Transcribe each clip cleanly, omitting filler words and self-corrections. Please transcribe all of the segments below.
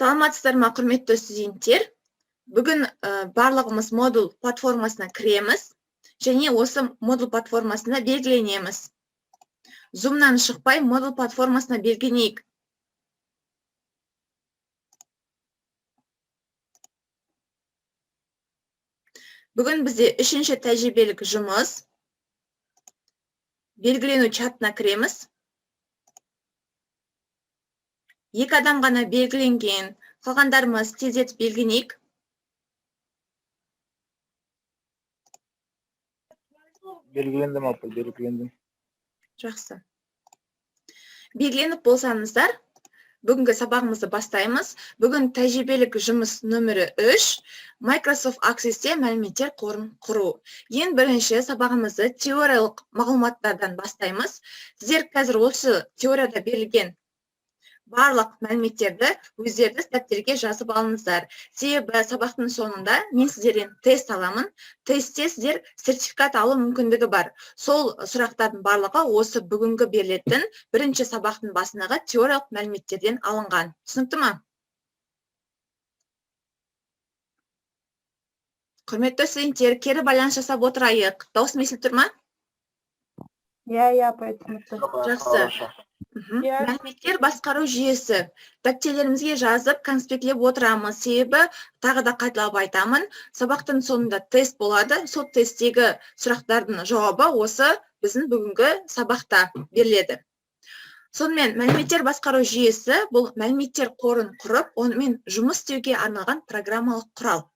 Саламатсыздар ма, құрметті студенттер? Бүгін барлығымыз модуль платформасына кіреміз және осы модуль платформасына белгіленеміз. Zoom-нан шықпай модуль платформасына белгіленейік. Бүгін бізде үшінші тәжірибелік жұмыс. Белгілену чатына кіреміз. Екі адам ғана белгіленген, қалғандарымыз тездетіп белгіленейік. Белгілендім апа, белгілендім. Жақсы. Белгіленіп болсаңыздар, бүгінгі сабағымызды бастаймыз. Бүгін тәжірибелік жұмыс нөмірі 3, Microsoft Access'те мәліметтер қорын құру. Ең бірінші сабағымызды теориялық мағлұматтардан бастаймыз. Сіздер қазір осы теорияда берілген барлық мәліметтерді өздеріңіз дәптерге жазып алыңыздар. Себебі сабақтың соңында мен сіздерден тест аламын. Тестте сіздер сертификат алу мүмкіндігі бар. Сол сұрақтардың барлығы осы бүгінгі берілетін бірінші сабақтың басындағы теориялық мәліметтерден алынған. Түсінікті ме? Құрметті студенттер, кері байланыс жасап отырайық. Дауысым естіліп тұр ма? Я түсінікті. Жақсы. Мәліметтер басқару жүйесі. Дәптерімізге жазып, конспектлеп отырамыз. Себебі тағы да қайталап айтамын. Сабақтың соңында тест болады. Сол тесттегі сұрақтардың жауабы осы біздің бүгінгі сабақта беріледі. Сонымен мәліметтер басқару жүйесі бұл мәліметтер қорын құрып, онымен жұмыс істеуге арналған программалық құрал.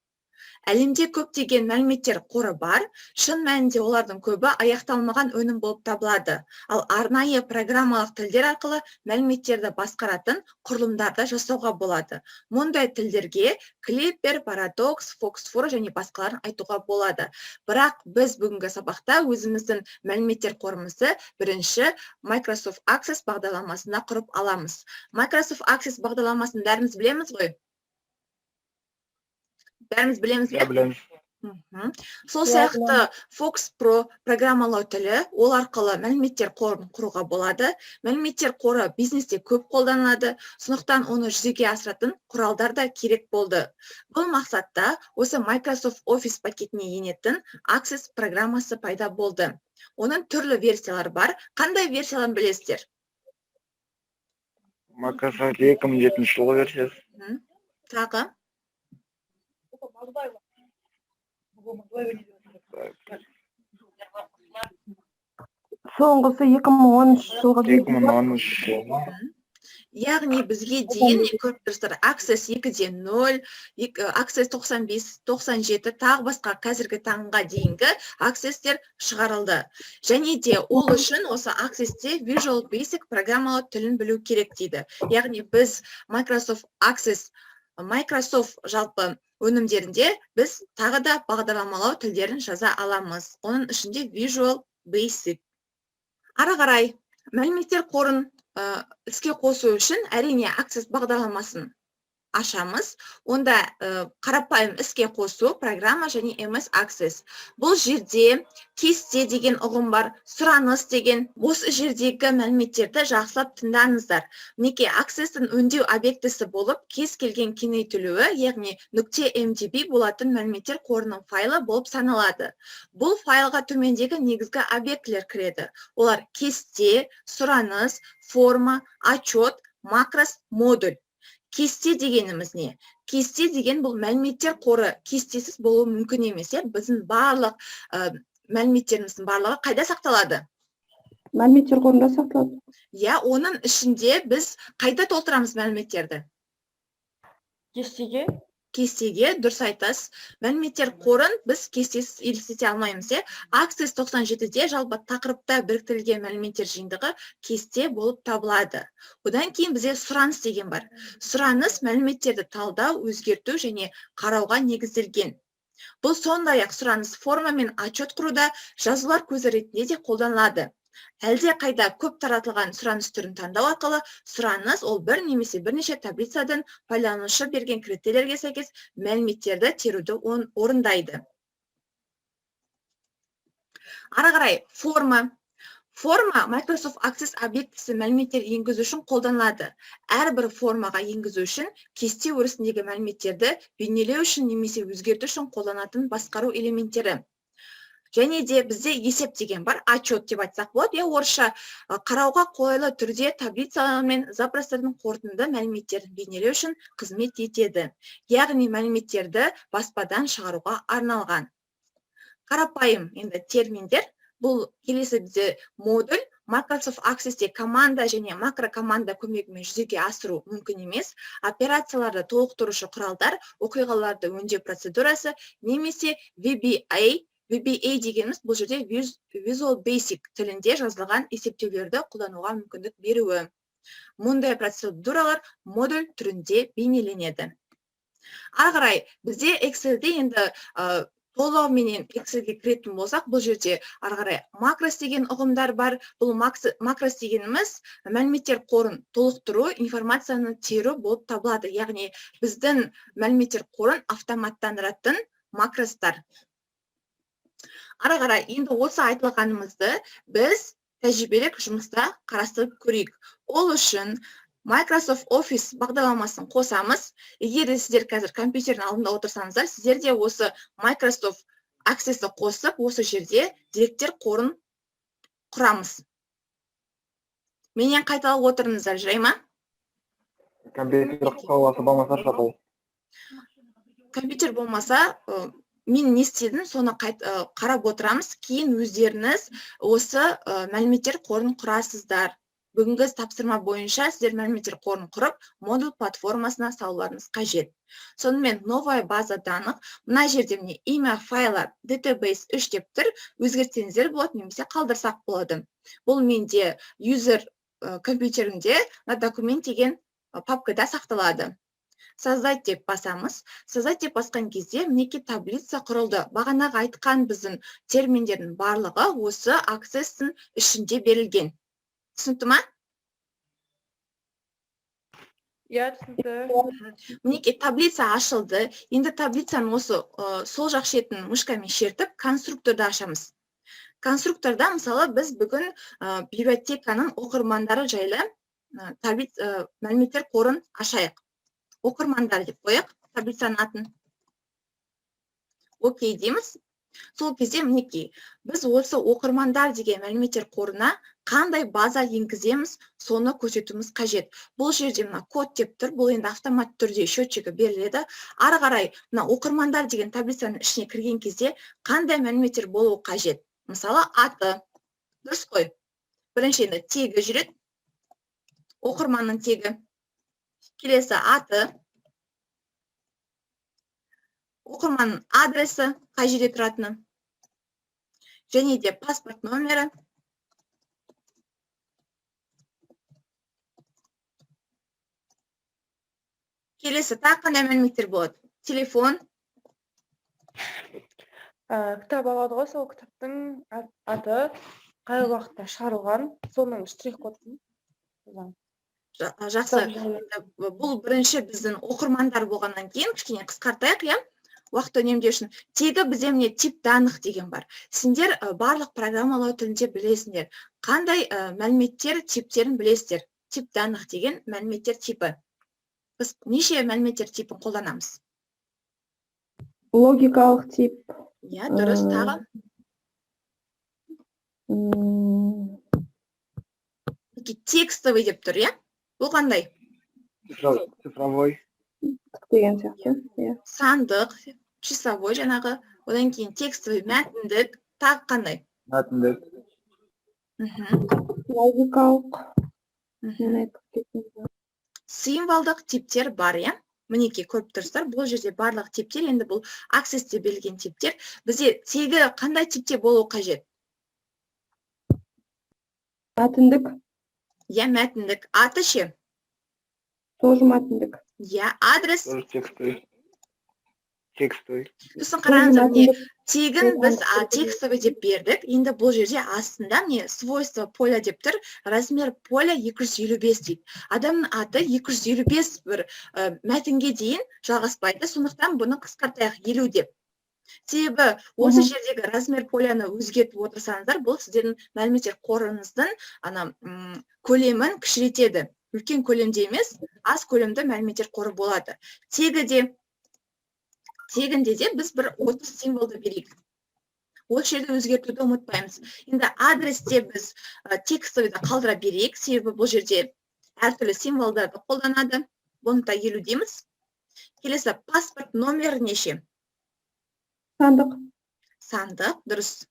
Әлемде көптеген мәліметтер қоры бар, шын мәнінде олардың көбі аяқталмаған өнім болып табылады. Ал арнайы программалық тілдер арқылы мәліметтерді басқаратын құрылымдарды жасауға болады. Мұндай тілдерге Clipper, Paradox, Fox4 және басқаларын айтуға болады. Бірақ біз бүгінгі сабақта өзіміздің мәліметтер қорымызды бірінші Microsoft Access бағдарламасында құрып аламыз. Microsoft Access бағдарламасын бәріміз білеміз ғой? Бәріміз білеміз бе? Білеміз. Сол сияқты Fox Pro программалау тілі, ол арқылы мәліметтер қорын құруға болады. Мәліметтер қоры бизнесте көп қолданылады, сондықтан оны жүзеге асыратын құралдар да керек болды. Бұл мақсатта осы Microsoft Office пакетіне енетін Access программасы пайда болды. Оның түрлі версиялары бар. Қандай версияларын білесіздер? Microsoft 2007 жылғы версиясы. Тағы? Соңғысы 2013 жылғы. 2013 жылғы. Яғни бізге дейін көріп тұрсыздар, Access 2.0, Access 95, 97, тағы басқа қазіргі таңға дейінгі Access-тер шығарылды. Және де ол үшін осы Access-те Visual Basic программалау тілін білу керек дейді. Яғни біз Microsoft Access, Microsoft жалпы өнімдерінде біз тағы да бағдарламалау тілдерін жаза аламыз. Оның ішінде Visual Basic. Ары қарай мәліметтер қорын іске қосу үшін әрине Access бағдарламасын ашамыз. Онда қарапайым іске қосу программа және MS Access. Бұл жерде кесте деген ұғым бар, сұраныс деген. Осы жердегі мәліметтерді жақсылап тыңдаңыздар. Мінекей Access-тің өңдеу объектісі болып, кез келген кеңейтілуі, яғни .mdb болатын мәліметтер қорының файлы болып саналады. Бұл файлға төмендегі негізгі объектілер кіреді. Олар кесте, сұраныс, форма, отчет, макрос, модуль. Кесте дегеніміз не? Кесте деген бұл мәліметтер қоры кестесіз болуы мүмкін емес. Біздің барлық мәліметтеріміздің барлығы қайда сақталады? Мәліметтер қорында сақталады. Оның ішінде біз қайда толтырамыз мәліметтерді? Кестеге? Кестеге, дұрыс айтасыз. Мәліметтер қорын біз кестесіз елестете алмаймыз. Access 97-де жалпы тақырыпта біріктірілген мәліметтер жиынтығы кесте болып табылады. Одан кейін бізде сұраныс деген бар. Сұраныс мәліметтерді талдау, өзгерту және қарауға негізделген. Бұл сондай-ақ сұраныс форма мен отчет құруда жазулар көзі ретінде де қолданылады. Әлде қайда көп таратылған сұраныс түрін таңдау арқылы сұраныс ол бір немесе бірнеше таблицадан пайдаланушы берген критерийлерге сәйкес мәліметтерді теруді орындайды. Ары қарай форма. Форма Microsoft Access объектісі мәліметтер енгізу үшін қолданылады. Әрбір формаға енгізу үшін кесте өрісіндегі мәліметтерді бейнелеу үшін немесе өзгерту үшін қолданатын басқару элементтері. Және де бізде есеп деген бар, отчет деп айтсақ болады. Орысша қарауға қолайлы түрде таблицалар мен запростардың қорытынды мәліметтерін бейнелеу үшін қызмет етеді. Яғни мәліметтерді баспадан шығаруға арналған. Қарапайым енді терминдер. Бұл келесі бізде модуль. Microsoft Access'те команда және макрокоманда көмегімен жүзеге асыру мүмкін емес. Операцияларды толықтырушы құралдар, оқиғаларды өңдеу процедурасы немесе VBA дегеніміз бұл жерде Visual Basic тілінде жазылған есептеулерді қолдануға мүмкіндік беруі. Мұндай процедуралар модуль түрінде бейнеленеді. Ары қарай бізде Excel'де енді толығыменен Excel'ге кіретін болсақ, бұл жерде ары қарай макрос деген ұғымдар бар. Бұл макрос дегеніміз мәліметтер қорын толықтыру, информацияны теру болып табылады. Яғни біздің мәліметтер қорын автоматтандыратын макростар. Ары қарай енді осы айтылғанымызды біз тәжірибелік жұмыста қарастырып көрейік. Ол үшін Microsoft Office бағдарламасын қосамыз. Егер сіздер қазір компьютердің алдында отырсаңыздар, сіздер де осы Microsoft Access'ті қосып, осы жерде деректер қорын құрамыз. Менен қайталап отырыңыздар, жай ма? Компьютер қаласы болмаса шақыл. Компьютер болмаса, мен не істедім, соны қарап отырамыз. Кейін өздеріңіз осы мәліметтер қорын құрасыздар. Бүгінгі тапсырма бойынша сіздер мәліметтер қорын құрып, модуль платформасына салуларыңыз қажет. Сонымен новая база данных, мына жерде міне имя файла database 3 деп тұр, өзгертсеңіздер болады, немесе қалдырсақ болады. Бұл менде user компьютерінде документ деген папкада сақталады. Создать деп басамыз. Создать деп басқан кезде мінеки таблица құрылды. Бағанағы айтқан біздің терминдердің барлығы осы Access-тің ішінде берілген. Түсінікті ма? Түсінікті. Мінеки таблица ашылды. Енді таблицаның осы сол жақ шетін мышкамен шертіп, конструкторды ашамыз. Конструкторда мысалы біз бүгін библиотеканың оқырмандары жайлы мәліметтер қорын ашайық. Оқырмандар деп қояйық таблицаның атын. Окей дейміз. Сол кезде мінеки біз осы оқырмандар деген мәліметтер қорына қандай база енгіземіз, соны көрсетуіміз қажет. Бұл жерде мына код деп тұр, бұл енді автомат түрде счетчигі беріледі. Ары қарай мына оқырмандар деген таблицаның ішіне кірген кезде қандай мәліметтер болуы қажет. Мысалы аты, дұрыс қой. Бірінші енді тегі жүреді. Оқырманның тегі. Келесі аты. Оқырманның адресі, қай жерде тұратыны. Және де паспорт номері. Келесі тағы қандай мәліметтер болады? Телефон. Кітап алады ғой, сол кітаптың аты, қай уақытта шығарылған, соның штрих-кодын. Жақсы. Бұл бірінші біздің оқырмандар болғаннан кейін кішкене қысқартайық, иә? Уақыт үнемдеу үшін. Тегі бізде міне тип данных деген бар. Сендер барлық программалау тілінде білесіңдер. Қандай мәліметтер типтерін білесіздер? Тип данных деген мәліметтер типі. Біз неше мәліметтер типін қолданамыз? Логикалық тип. Иә, дұрыс, тағы. Текстовый деп тұр, иә? Бұл қандай? Цифровой. Деген сияқты. Сандық, часовой жаңағы, одан кейін текстовый, мәтіндік, тағы қандай? Мәтіндік. Логикалық. Символдық типтер бар, иә? Мінеки көріп тұрсыздар, бұл жерде барлық типтер, енді бұл Access-те берілген типтер. Бізде тегі қандай типте болуы қажет? Мәтіндік. Иә, мәтіндік. Аты ше? Тоже мәтіндік. Иә, адрес. Тоже текстовый. Текстовый. Сосын қараңыздар, не тегін біз текстовый деп бердік. Енді бұл жерде астында не свойство поля деп тұр. Размер поля 255 дейді. Адамның аты 255 бір мәтінге дейін жалғаспайды. Сондықтан бұны қысқартайық 50 деп. Себебі осы жердегі размер поляны өзгертіп отырсаңыздар, бұл сіздердің мәліметтер қорыңыздың көлемін кішірейтеді. Үлкен көлемде емес, аз көлемді мәліметтер қоры болады. Тегінде де біз бір 30 символды берейік. Осы жерде өзгертуді ұмытпаймыз. Енді адресте біз текстовыйды қалдыра берейік, себебі бұл жерде әртүрлі символдарды қолданады. Бұны да 50 дейміз. Келесі паспорт номері неше? Сандық, дұрыс.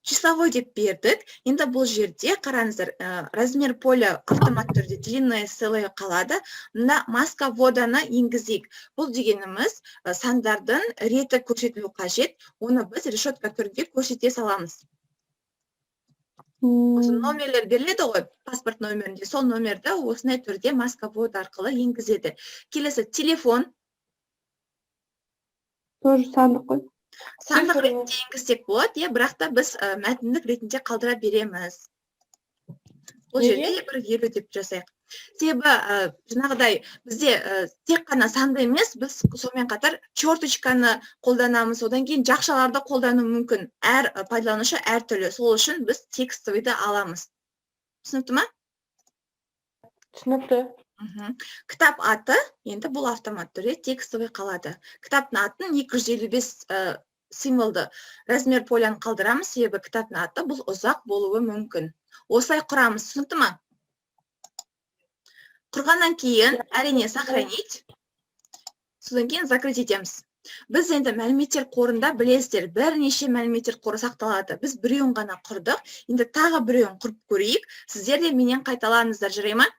Числовой деп бердік. Енді бұл жерде қараңыздар, размер поля автомат түрде длинное целое қалады. Мына маска вводаны енгізейік. Бұл дегеніміз сандардың реті көрсетілу қажет. Оны біз решетка түрінде көрсете саламыз. Осы номерлер беріледі ғой, паспорт номерінде. Сол номерді осындай түрде маска ввод арқылы енгізеді. Келесі телефон. Тоже сандық қой. Сандық ретінде енгізсек болады, бірақ та біз мәтіндік ретінде қалдыра береміз. Бұл жерде бір 50 деп жасайық. Себебі жаңағыдай бізде тек қана санды емес, біз сонымен қатар черточканы қолданамыз, одан кейін жақшаларды қолдану мүмкін. Әр пайдаланушы әртүрлі. Сол үшін біз текстовыйды аламыз. Түсінікті ма? Түсінікті. Кітап аты, енді бұл автомат түрде текстовый қалады. Кітаптың атын 255 символды размер поляны қалдырамыз, себебі кітаптың аты бұл ұзақ болуы мүмкін. Осылай құрамыз, түсінікті ма? Құрғаннан кейін әрине сохранить, содан кейін закрыть етеміз. Біз енді мәліметтер қорында білесіздер, бірнеше мәліметтер қоры сақталады. Біз біреуін ғана құрдық, енді тағы біреуін құрып көрейік. Сіздер де менен қайталаңыздар, жарай ма?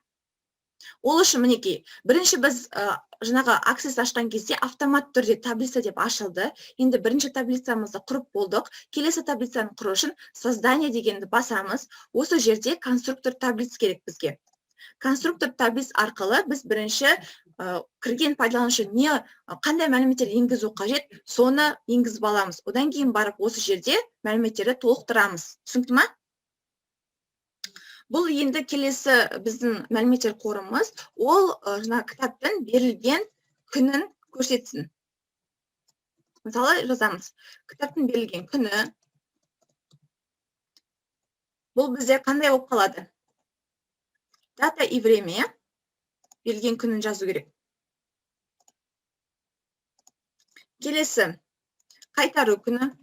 Ол үшін мінекей, бірінші біз жаңағы Access ашқан кезде автомат түрде таблица деп ашылды. Енді бірінші таблицамызды құрып болдық. Келесі таблицаны құру үшін создание дегенді басамыз. Осы жерде конструктор таблиц керек бізге. Конструктор таблиц арқылы біз бірінші кірген пайдаланушы қандай мәліметтер енгізу қажет, соны енгізіп аламыз. Одан кейін барып осы жерде мәліметтерді толықтырамыз. Түсінікті ма? Бұл енді келесі біздің мәліметтер қорымыз, ол кітаптың берілген күнін көрсетсін. Мысалы жазамыз. Кітаптың берілген күні. Бұл бізде қандай болып қалады? Дата и время. Берілген күнін жазу керек. Келесі. Қайтару күні.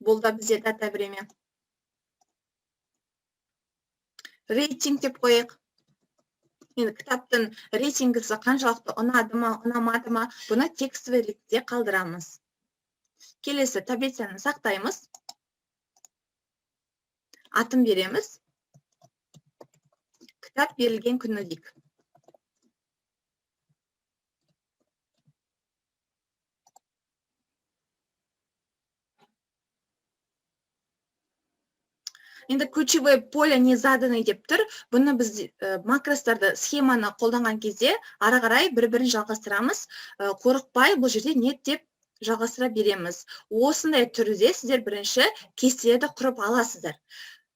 Бұл да бізде дата время. Рейтинг деп қойық. Енді кітаптың рейтингісі қаншалықты ұнады ма, ұнамады ма, бұны текстовый ретінде қалдырамыз. Келесі таблицаны сақтаймыз. Атын береміз. Кітап берілген күні дейік. Енді ключевое поле не заданный деп тұр. Бұны біз макростарды, схеманы қолданған кезде ары қарай бір-бірін жалғастырамыз. Қорықпай бұл жерде нет деп жалғастыра береміз. Осындай түрде сіздер бірінші кестелерді құрып аласыздар.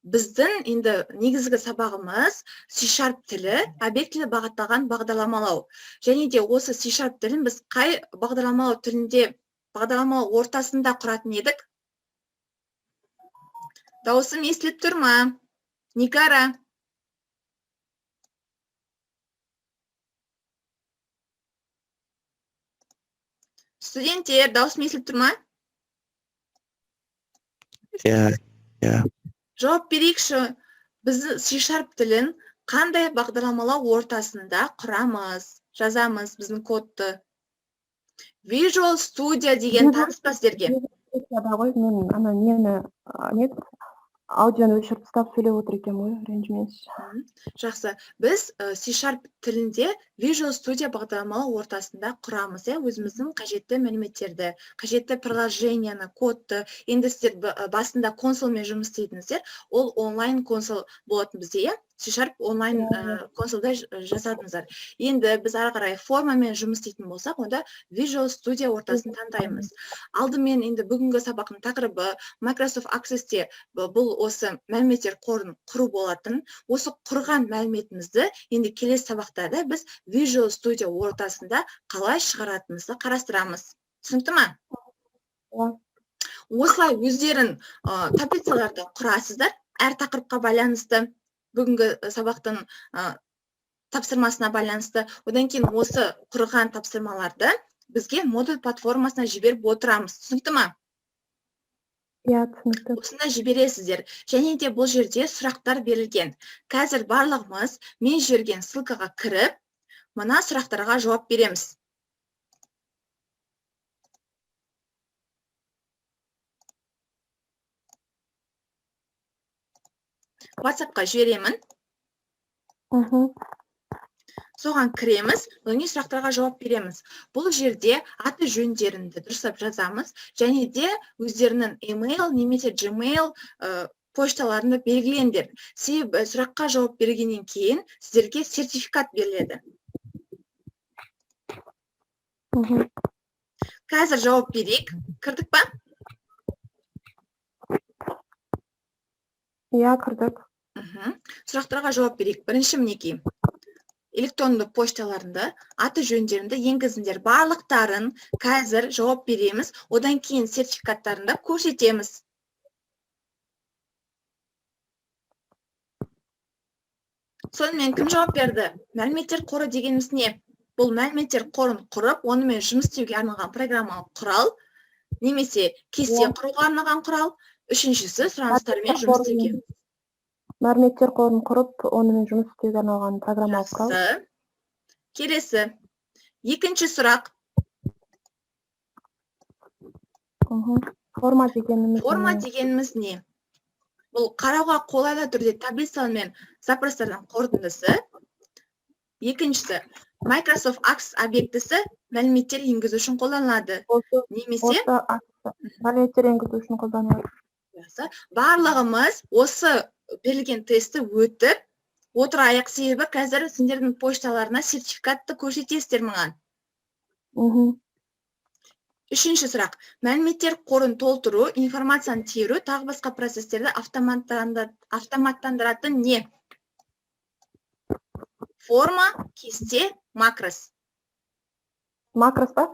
Біздің енді негізгі сабағымыз C# тілі, объектілі бағытталған бағдарламалау. Және де осы C# тілін біз қай бағдарламалау тілінде, бағдарламалау ортасында құратын едік? Дауысым естіліп тұр ма? Никара. Студенттер, дауысым естіліп тұр ма? Иә. Жауап берейікші, біз C# тілін қандай бағдарламалау ортасында құрамыз, жазамыз біздің кодты. Visual Studio деген таныс па сіздерге? Мен аудионы өшіріп тастап сөйлеп отыр екен ғой, ренжімеңіз. Жақсы. Біз C# тілінде Visual Studio бағдарламалау ортасында құрамыз, өзіміздің қажетті мәліметтерді, қажетті приложенияны, кодты. Енді сіздер басында консольмен жұмыс істейтініздер, ол онлайн консоль болатын бізде, C# онлайн консульда жасадыңыздар. Енді біз ары қарай формамен жұмыс істейтін болсақ, онда Visual Studio ортасын таңдаймыз. Алдымен енді бүгінгі сабақтың тақырыбы Microsoft Access'те бұл осы мәліметтер қорын құру болатын. Осы құрған мәліметімізді енді келесі сабақтарда біз Visual Studio ортасында қалай шығаратынымызды қарастырамыз. Түсінікті ме? Осылай өздерін таблицаларды құрасыздар, әр тақырыпқа байланысты, бүгінгі сабақтың тапсырмасына байланысты. Одан кейін осы құрған тапсырмаларды бізге модуль платформасына жіберіп отырамыз. Түсінікті ме? Иә, түсінікті. Осында жібересіздер. Және де бұл жерде сұрақтар берілген. Қазір барлығымыз мен жіберген ссылкаға кіріп, мына сұрақтарға жауап береміз. WhatsApp-қа жіберемін. Соған кіреміз, одан кейін сұрақтарға жауап береміз. Бұл жерде аты жөндерінді дұрыстап жазамыз, және де өздерінің email немесе Gmail пошталарында белгілеңдер. Себебі сұраққа жауап бергеннен кейін сіздерге сертификат беріледі. Қазір жауап берейік. Кірдік па? Иә, кірдік. Сұрақтарға жауап берейік. Бірінші мінекей. Электронды пошталарында аты жөндерінде енгізіңдер. Барлықтарын қазір жауап береміз. Одан кейін сертификаттарында көрсетеміз. Сонымен кім жауап берді? Мәліметтер қоры дегеніміз не? Бұл мәліметтер қорын құрып, онымен жұмыс істеуге арналған программалық құрал, немесе кесте құруға арналған құрал. Үшіншісі сұраныстармен жұмыс істеуге. Мәліметтер қорын құрып, онымен жұмыс істеуге арналған программалық құрал. Жақсы. Келесі. Екінші сұрақ. Форма дегеніміз. Форма дегеніміз не? Бұл қарауға қолайлы түрде таблицамен запростардан қорытындысы. Екіншісі, Microsoft Access объектісі мәліметтер енгізу үшін қолданылады. Немесе мәліметтер енгізу үшін қолданылады. Барлығымыз осы берілген тестті өтіп отырайық, себебі қазір сендердің пошталарына сертификатты көрсетесіздер маған. Үшінші сұрақ. Мәліметтер қорын толтыру, информацияны теру, тағы басқа процестерді автоматтандыратын не? Форма, кесте, макрос. Макрос па?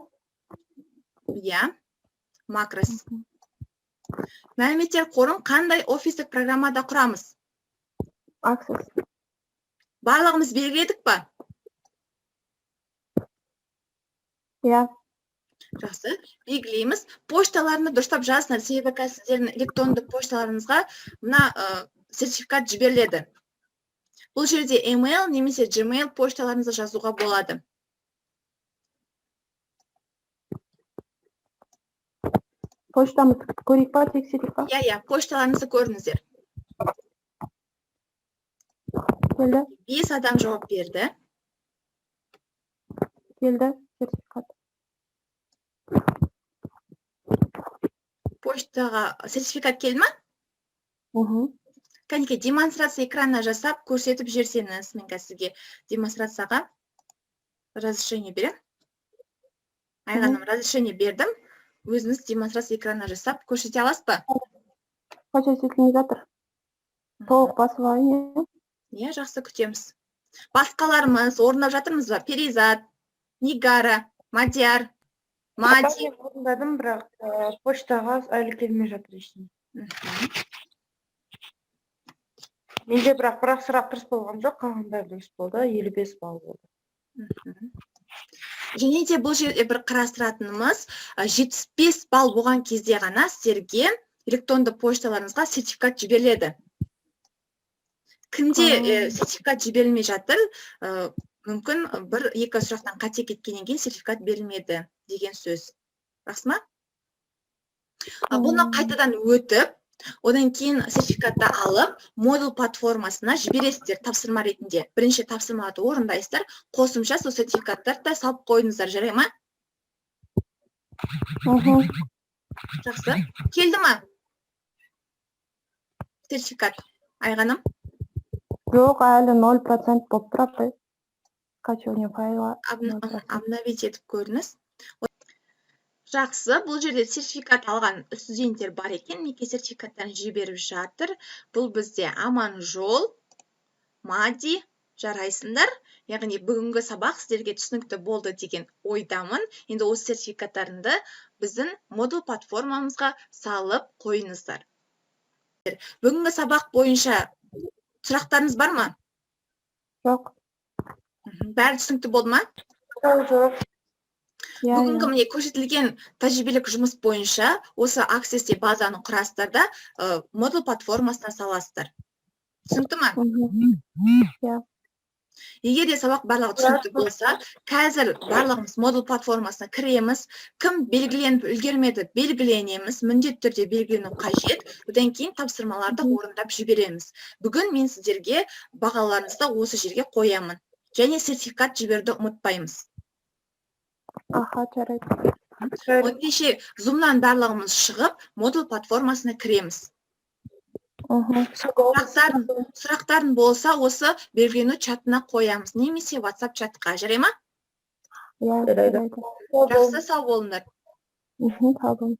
Иә, макрос. Мәліметтер қорын қандай офистік программада құрамыз? Access. Барлығымыз белгіледік па? Иә. Жақсы, белгілейміз. Пошталарны дұрыстап жазыңдар, себебі сіздердің электронды пошталарыңызға мына сертификат жіберіледі. Бұл жерде email немесе Gmail пошталарыңызды жазуға болады. Поштамыз көрейік па, тексерейік па? Иә, пошталарыңызды көріңіздер. Келді. 5 адам жауап берді. Келді, сертификат. Поштаға сертификат келді ма? Кәнеке, демонстрация экранына жасап, көрсетіп жерсеңіз, мен қазірге демонстрацияға разрешение берем. Айғаным, разрешение бердім. Өзіңіз демонстрация экранына жасап, көрсете аласыз ба? Қашай сетілмей жатыр. Толық басып алайын. Иә, жақсы күтеміз. Басқаларымыз орындап жатырмыз ба? Перизат, Нигара, Мадияр, Мади. Орындадым, бірақ поштаға әлі келмей жатыр ештеңе. Менде бірақ сұрақ дұрыс болған жоқ, қалғандар дұрыс болды, 55 балл болды. Және де бұл жерде бір қарастыратынымыз 75 балл болған кезде ғана сіздерге электронды пошталарыңызға сертификат жіберіледі. Кімде сертификат жіберілмей жатыр, мүмкін бір-екі сұрақтан қате кеткеннен кейін сертификат берілмеді деген сөз. Рас ма? Бұны қайтадан өтіп, одан кейін сертификатты алып, модуль платформасына жібересіздер тапсырма ретінде. Бірінші тапсырмаларды орындайсыздар, қосымша сол сертификаттарды салып қойыңыздар, жарай ма? Жақсы. Келді ма? Сертификат. Айғаным? Жоқ, әлі 0% болып тұрады. Скачивание файла. обновить етіп көріңіз. Жақсы, бұл жерде сертификат алған студенттер бар екен, Меке сертификаттарын жіберіп жатыр. Бұл бізде аман жол, Мади, жарайсыңдар. Яғни бүгінгі сабақ сіздерге түсінікті болды деген ойдамын. Енді осы сертификаттарынды біздің модул платформамызға салып қойыңыздар. Бүгінгі сабақ бойынша сұрақтарыңыз бар ма? Жоқ. Бәрі түсінікті болды ма? Жоқ. Бүгінгі міне көрсетілген тәжірибелік жұмыс бойынша осы Access базаны құрасыздар да модул платформасына саласыздар. Түсінікті ма? Егер де сабақ барлығы түсінікті болса, қазір барлығымыз модул платформасына кіреміз. Кім белгіленіп үлгермеді, белгіленеміз, міндетті түрде белгілену қажет. Одан кейін тапсырмаларды орындап жібереміз. Бүгін мен сіздерге бағаларыңызды осы жерге қоямын. Және сертификат жіберді ұмытпаймыз. Аха, жарайды. Өтінше Zoom-нан барлығымыз шығып, модул платформасына кіреміз. Сұрақтарын болса, осы белгілену чатына қоямыз. Немесе WhatsApp чатқа. Жарай ма? Жарайды. Жақсы, сау болыңдар. Сау болыңыз.